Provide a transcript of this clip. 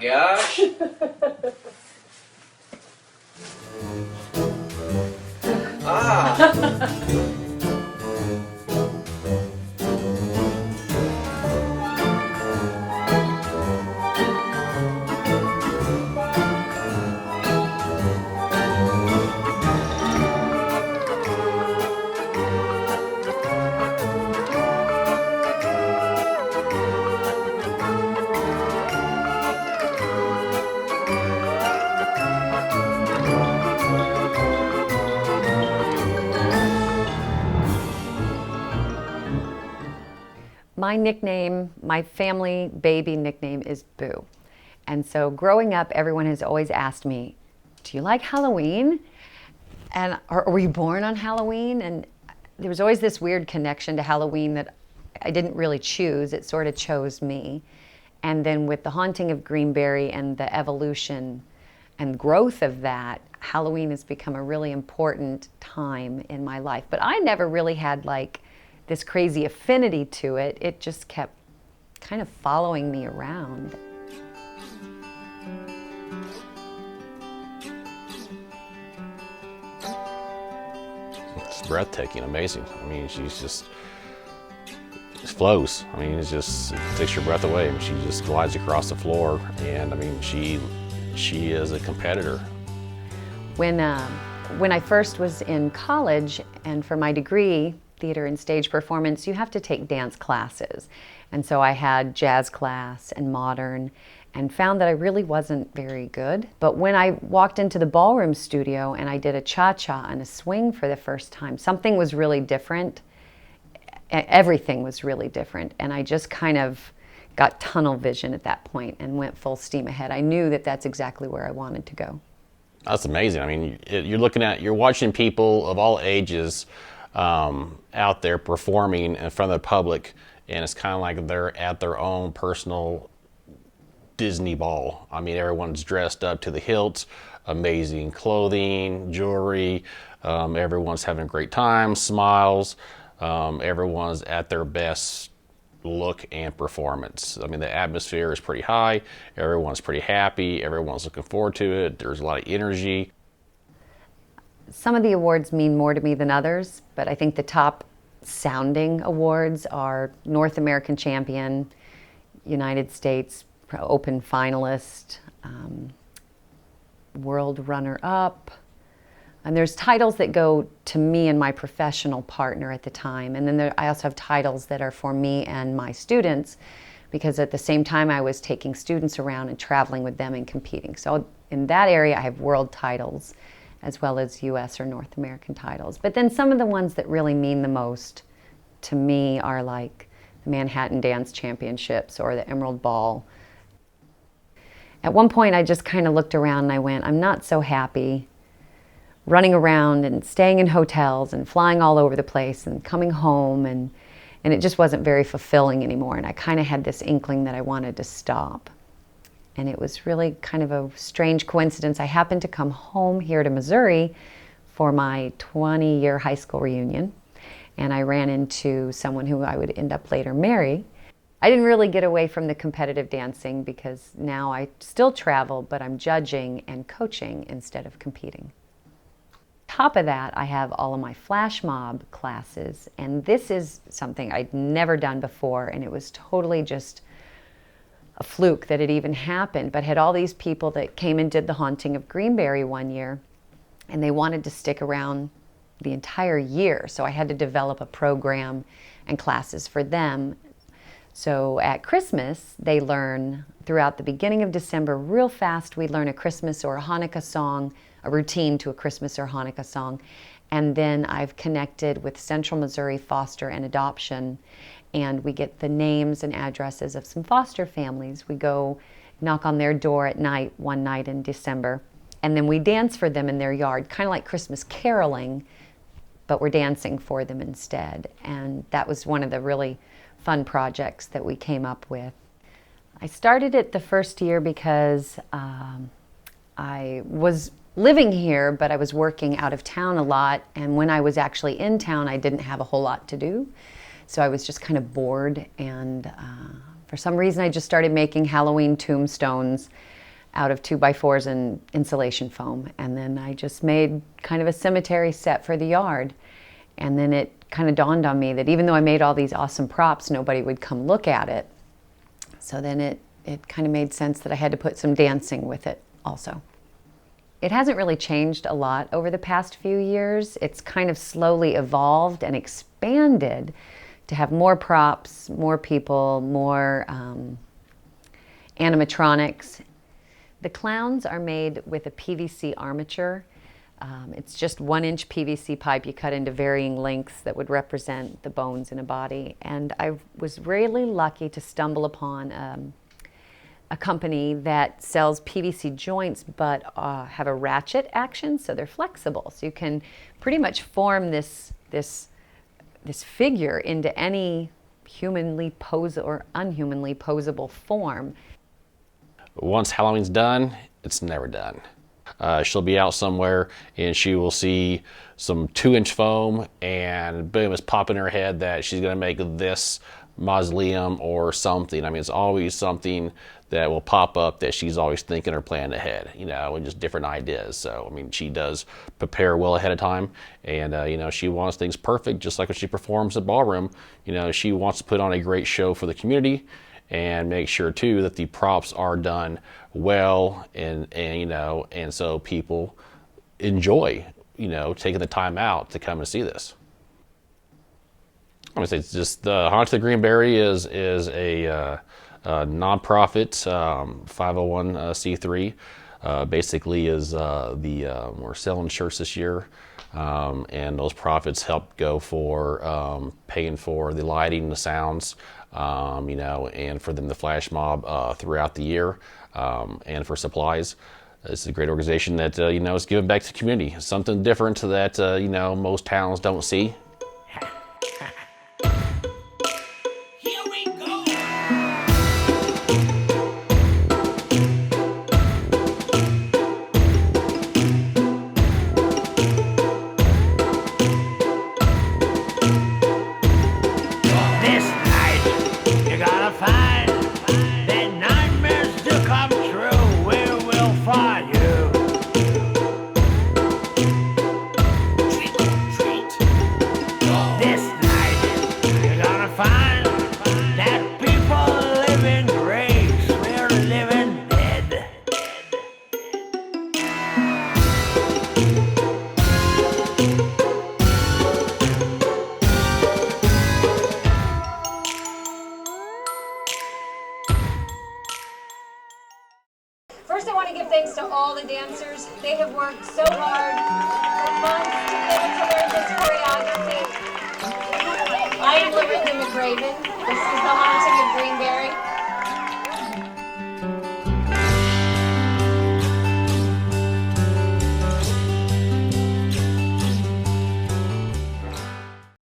gosh. Ah. My nickname, my family baby nickname is Boo. And so growing up, everyone has always asked me, do you like Halloween? And or were you born on Halloween? And there was always this weird connection to Halloween that I didn't really choose. It sort of chose me. And then with the haunting of Greenberry and the evolution and growth of that, Halloween has become a really important time in my life. But I never really had like this crazy affinity to it. It just kept kind of following me around. It's breathtaking, amazing. I mean, she's just flows. I mean, it takes your breath away. I mean, she just glides across the floor, and I mean, she is a competitor. When I first was in college, and for my degree, theater and stage performance, you have to take dance classes. And so I had jazz class and modern, and found that I really wasn't very good. But when I walked into the ballroom studio and I did a cha-cha and a swing for the first time, something was really different. Everything was really different. And I just kind of got tunnel vision at that point and went full steam ahead. I knew that that's exactly where I wanted to go. That's amazing. I mean, you're watching people of all ages out there performing in front of the public, and it's kind of like they're at their own personal Disney ball. I mean, everyone's dressed up to the hilt, amazing clothing, jewelry, everyone's having a great time, smiles, everyone's at their best look and performance. I mean, the atmosphere is pretty high, everyone's pretty happy, everyone's looking forward to it, there's a lot of energy. Some of the awards mean more to me than others, but I think the top sounding awards are North American Champion, United States Open Finalist, World Runner-Up, and there's titles that go to me and my professional partner at the time, and then I also have titles that are for me and my students, because at the same time I was taking students around and traveling with them and competing. So in that area I have world titles, as well as US or North American titles. But then some of the ones that really mean the most to me are like the Manhattan Dance Championships or the Emerald Ball. At one point I just kind of looked around and I went, I'm not so happy running around and staying in hotels and flying all over the place and coming home, and it just wasn't very fulfilling anymore. And I kind of had this inkling that I wanted to stop. And it was really kind of a strange coincidence. I happened to come home here to Missouri for my 20-year high school reunion, and I ran into someone who I would end up later marry. I didn't really get away from the competitive dancing because now I still travel, but I'm judging and coaching instead of competing. On top of that, I have all of my flash mob classes, and this is something I'd never done before, and it was totally just a fluke that it even happened, but had all these people that came and did the haunting of Greenberry one year, and they wanted to stick around the entire year. So I had to develop a program and classes for them. So at Christmas, they learn throughout the beginning of December, real fast, we learn a Christmas or a Hanukkah song, a routine to a Christmas or Hanukkah song. And then I've connected with Central Missouri Foster and Adoption, and we get the names and addresses of some foster families. We go knock on their door at night, one night in December, and then we dance for them in their yard, kind of like Christmas caroling, but we're dancing for them instead. And that was one of the really fun projects that we came up with. I started it the first year because I was living here, but I was working out of town a lot, and when I was actually in town, I didn't have a whole lot to do. So I was just kind of bored, and for some reason I just started making Halloween tombstones, out of 2x4s and insulation foam. And then I just made kind of a cemetery set for the yard. And then it kind of dawned on me that even though I made all these awesome props, nobody would come look at it. So then it kind of made sense that I had to put some dancing with it also. It hasn't really changed a lot over the past few years. It's kind of slowly evolved and expanded to have more props, more people, more animatronics. The clowns are made with a PVC armature. It's just 1-inch PVC pipe you cut into varying lengths that would represent the bones in a body. And I was really lucky to stumble upon a company that sells PVC joints but have a ratchet action, so they're flexible. So you can pretty much form this figure into any humanly or unhumanly posable form. Once Halloween's done, it's never done. She'll be out somewhere and she will see some 2-inch foam and boom, it's popping in her head that she's going to make this mausoleum or something. I mean, it's always something that will pop up that she's always thinking or planning ahead, you know, and just different ideas. So, I mean, she does prepare well ahead of time, and, you know, she wants things perfect, just like when she performs at ballroom. You know, she wants to put on a great show for the community and make sure, too, that the props are done well and you know, and so people enjoy, you know, taking the time out to come and see this. I'm gonna say it's just the Haunted Greenberry is a nonprofit 501c3. Basically, is we're selling shirts this year, and those profits help go for paying for the lighting, the sounds, you know, and for them to flash mob throughout the year, and for supplies. This is a great organization that you know, is giving back to the community, something different that you know, most towns don't see. First, I want to give thanks to all the dancers. They have worked so hard for months to be able to learn this choreography. I am Larinda McRaven. This is the